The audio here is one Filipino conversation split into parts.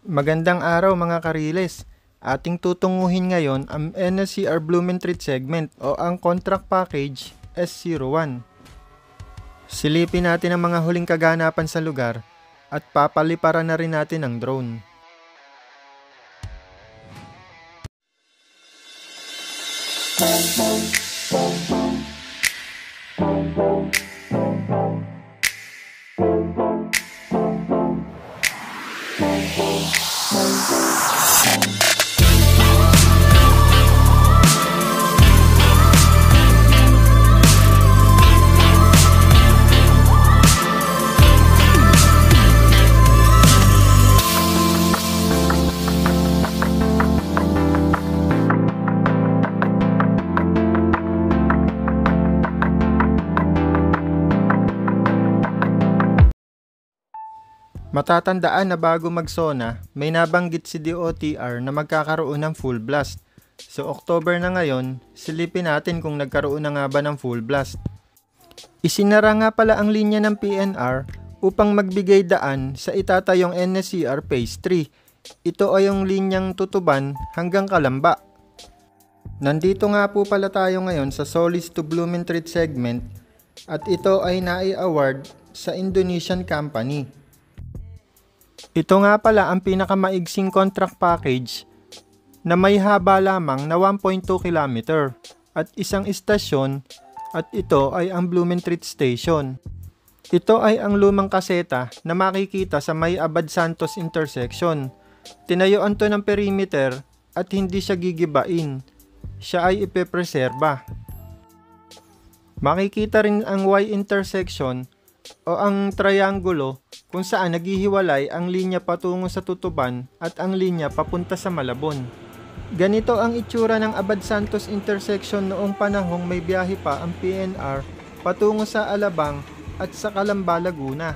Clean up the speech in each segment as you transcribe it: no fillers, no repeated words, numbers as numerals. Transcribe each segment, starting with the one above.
Magandang araw mga kariles. Ating tutunguhin ngayon ang NSCR Blumentritt segment o ang contract package S01. Silipin natin ang mga huling kaganapan sa lugar at papaliparan na rin natin ang drone. Matatandaan na bago mag-SONA, may nabanggit si DOTR na magkakaroon ng full blast. So October na ngayon, silipin natin kung nagkaroon na nga ba ng full blast. Isinara nga pala ang linya ng PNR upang magbigay daan sa itatayong NSCR Phase 3. Ito ay yung linyang Tutuban hanggang Calamba. Nandito nga po pala tayo ngayon sa Solis to Blumentritt segment at ito ay nai-award sa Indonesian company. Ito nga pala ang pinakamaigsing contract package na may haba lamang na 1.2 km at isang istasyon at ito ay ang Blumentritt Station. Ito ay ang lumang kaseta na makikita sa may Abad Santos intersection. Tinayuan to ng perimeter at hindi siya gigibain. Siya ay ipepreserba. Makikita rin ang Y intersection o ang triangulo kung saan naghihiwalay ang linya patungo sa Tutuban at ang linya papunta sa Malabon. Ganito ang itsura ng Abad Santos intersection noong panahong may biyahe pa ang PNR patungo sa Alabang at sa Calamba, Laguna.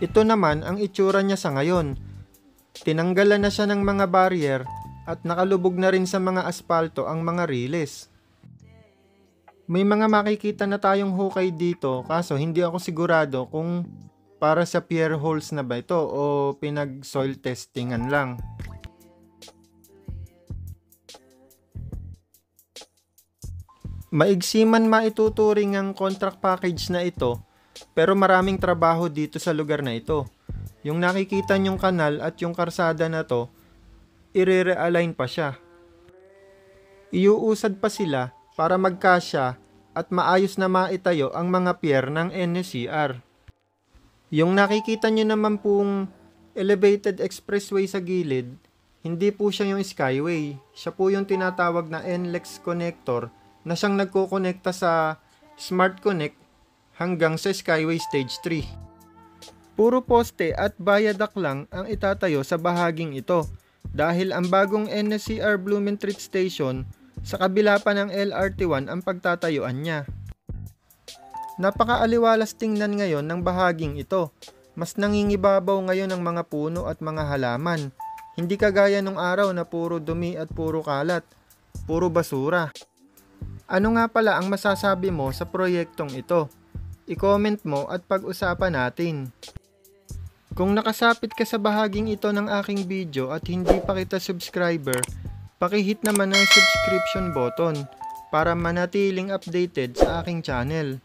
Ito naman ang itsura niya sa ngayon. Tinanggalan na siya ng mga barrier at nakalubog na rin sa mga asfalto ang mga riles. May mga makikita na tayong hukay dito kaso hindi ako sigurado kung para sa pier holes na ba ito o pinag-soil testingan lang. Maigsi man maituturing ang contract package na ito pero maraming trabaho dito sa lugar na ito. Yung nakikita nyong kanal at yung karsada na to, i-realign pa siya. Iuusad pa sila para magkasya at maayos na maitayo ang mga pier ng NSCR. Yung nakikita nyo naman pong elevated expressway sa gilid, hindi po siya yung skyway. Siya po yung tinatawag na NLEX connector na siyang nagkokonekta sa Smart Connect hanggang sa Skyway Stage 3. Puro poste at viaduct lang ang itatayo sa bahaging ito dahil ang bagong NSCR Blumentritt Station sa kabila pa ng LRT1 ang pagtatayuan niya. Napakaaliwalas tingnan ngayon ng bahaging ito. Mas nangingibabaw ngayon ang mga puno at mga halaman. Hindi kagaya nung araw na puro dumi at puro kalat, puro basura. Ano nga pala ang masasabi mo sa proyektong ito? I-comment mo at pag-usapan natin. Kung nakasapit ka sa bahaging ito ng aking video at hindi pa kita subscriber, paki-hit naman ang subscription button para manatiling updated sa aking channel.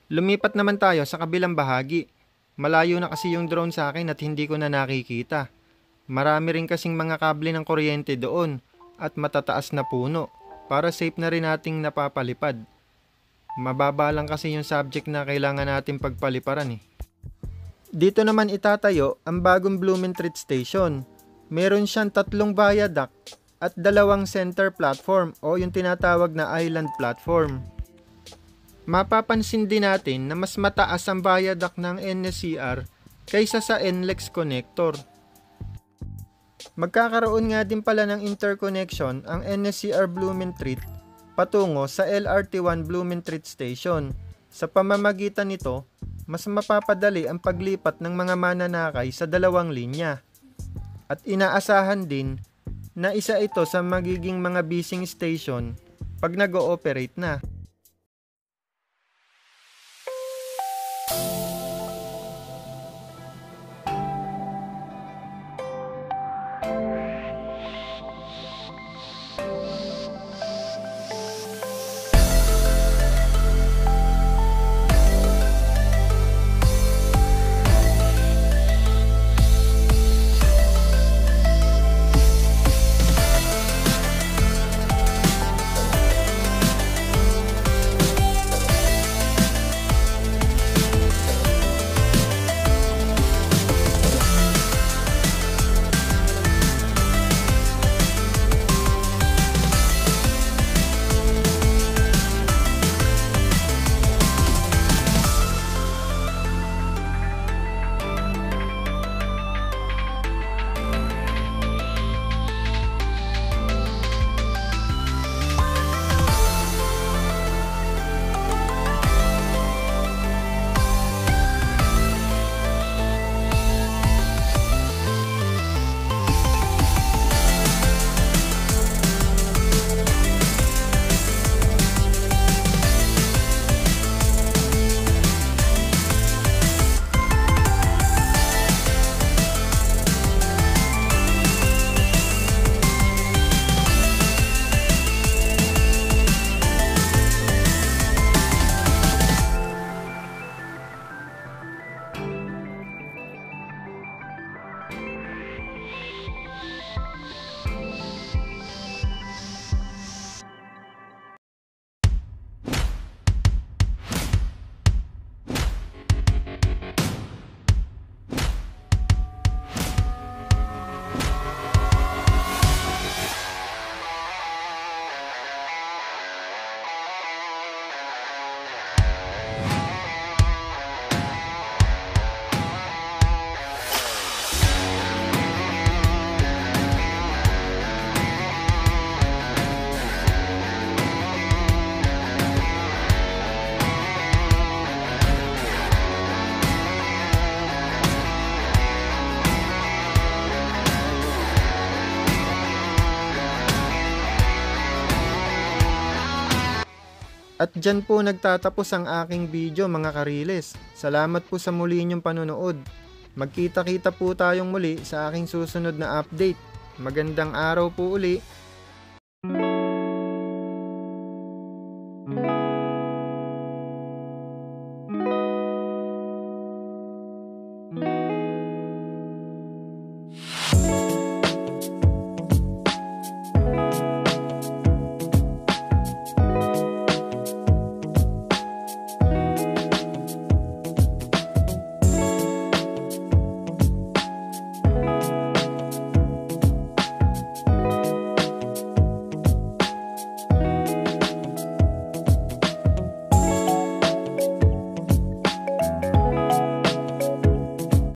Lumipat naman tayo sa kabilang bahagi. Malayo na kasi yung drone sa akin at hindi ko na nakikita. Marami rin kasing mga kable ng kuryente doon at matataas na puno para safe na rin nating napapalipad. Mababa lang kasi yung subject na kailangan natin pagpaliparan eh. Dito naman itatayo ang bagong Blumentritt Station. Meron siyang 3 viaduct at 2 center platform o yung tinatawag na island platform. Mapapansin din natin na mas mataas ang viaduct ng NSCR kaysa sa NLEX connector. Magkakaroon nga din pala ng interconnection ang NSCR Blumentritt patungo sa LRT1 Blumentritt Station. Sa pamamagitan nito, mas mapapadali ang paglipat ng mga mananakay sa dalawang linya. At inaasahan din na isa ito sa magiging mga bising station pag nag-ooperate na. At dyan po nagtatapos ang aking video mga kariles. Salamat po sa muli ninyong panonood. Magkita-kita po tayong muli sa aking susunod na update. Magandang araw po uli.